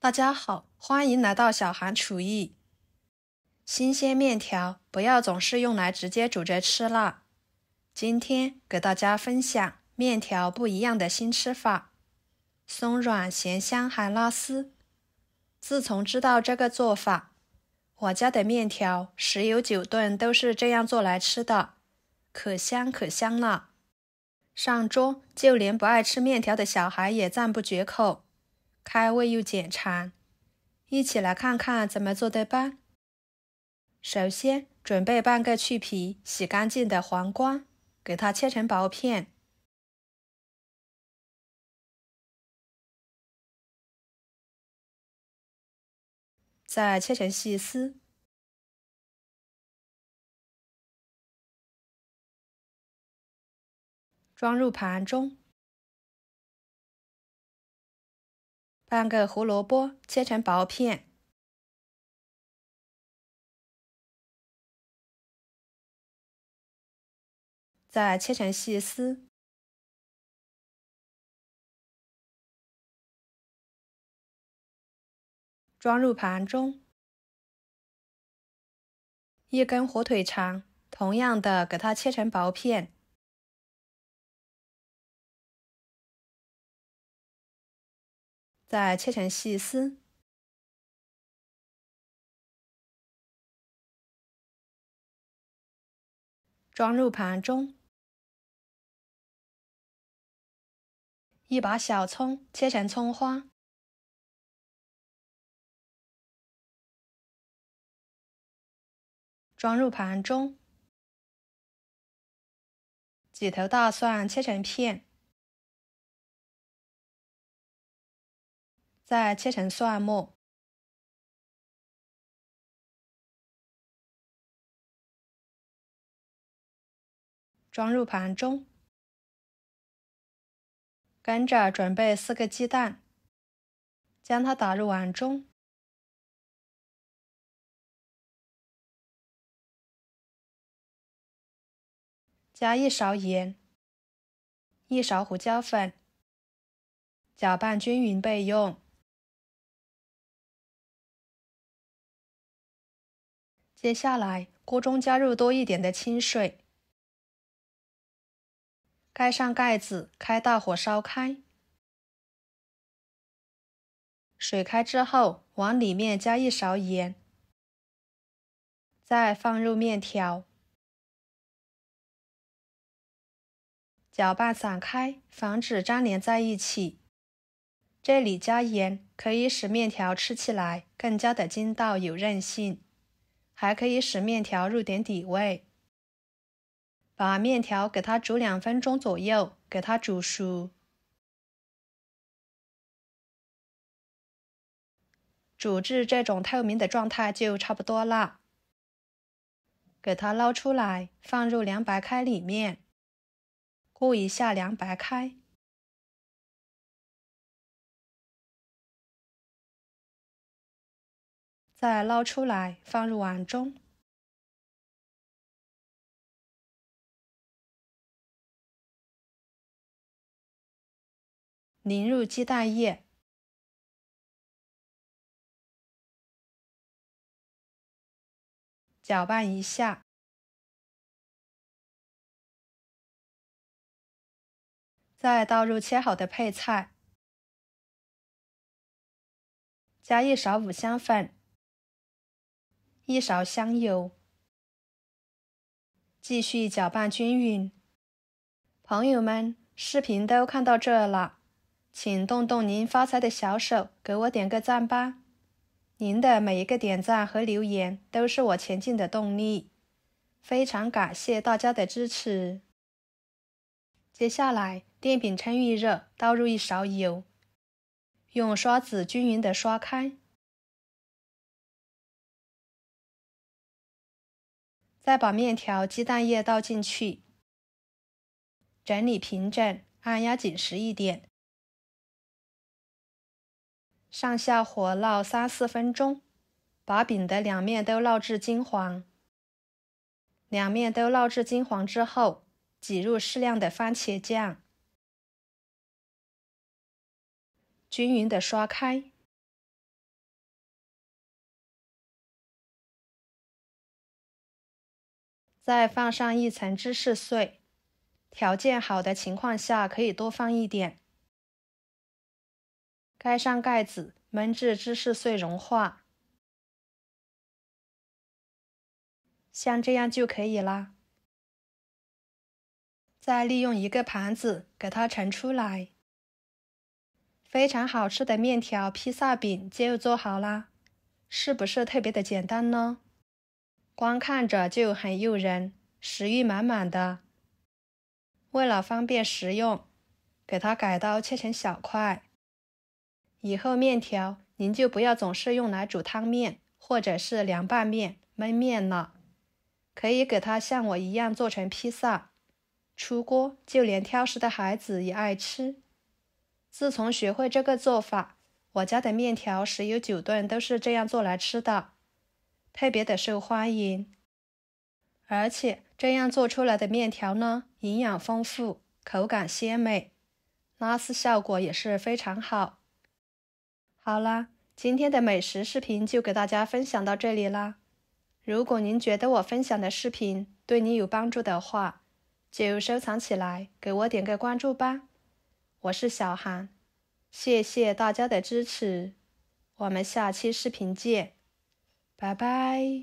大家好，欢迎来到小韩厨艺。新鲜面条不要总是用来直接煮着吃啦。今天给大家分享面条不一样的新吃法，松软咸香海拉丝。自从知道这个做法，我家的面条10有9顿都是这样做来吃的，可香可香了。上桌就连不爱吃面条的小孩也赞不绝口，开胃又解馋。一起来看看怎么做的吧。首先准备半个去皮洗干净的黄瓜，给它切成薄片，再切成细丝，装入盘中。半个胡萝卜切成薄片，再切成细丝，装入盘中。一根火腿肠，同样的给它切成薄片，再切成细丝，装入盘中。一把小葱切成葱花，装入盘中。几头大蒜切成片，再切成蒜末，装入盘中。跟着准备4个鸡蛋，将它打入碗中，加1勺盐，1勺胡椒粉，搅拌均匀备用。接下来锅中加入多一点的清水，盖上盖子，开大火烧开。水开之后，往里面加1勺盐，再放入面条，搅拌散开，防止粘连在一起。这里加盐可以使面条吃起来更加的筋道有韧性，还可以使面条入点底味。把面条给它煮2分钟左右，给它煮熟。煮至这种透明的状态就差不多了。给它捞出来，放入凉白开里面，过一下凉白开。再捞出来，放入碗中。淋入鸡蛋液，搅拌一下，再倒入切好的配菜，加1勺五香粉，1勺香油，继续搅拌均匀。朋友们，视频都看到这了，请动动您发财的小手，给我点个赞吧。您的每一个点赞和留言都是我前进的动力，非常感谢大家的支持。接下来电饼趁预热，倒入1勺油，用刷子均匀的刷开，再把面条、鸡蛋液倒进去，整理平整，按压紧实一点。上下火烙3-4分钟，把饼的2面都烙至金黄。2面都烙至金黄之后，挤入适量的番茄酱，均匀的刷开。再放上一层芝士碎，条件好的情况下可以多放一点。盖上盖子，焖至芝士碎融化，像这样就可以啦。再利用一个盘子给它盛出来。非常好吃的面条披萨饼就做好啦，是不是特别的简单呢？光看着就很诱人，食欲满满的。为了方便食用，给它改刀切成小块。以后面条您就不要总是用来煮汤面或者是凉拌面、焖面了，可以给它像我一样做成披萨，出锅就连挑食的孩子也爱吃。自从学会这个做法，我家的面条10有9顿都是这样做来吃的，特别的受欢迎。而且这样做出来的面条呢，营养丰富，口感鲜美，拉丝效果也是非常好。好啦，今天的美食视频就给大家分享到这里啦。如果您觉得我分享的视频对你有帮助的话，就收藏起来，给我点个关注吧。我是小韩，谢谢大家的支持，我们下期视频见，拜拜。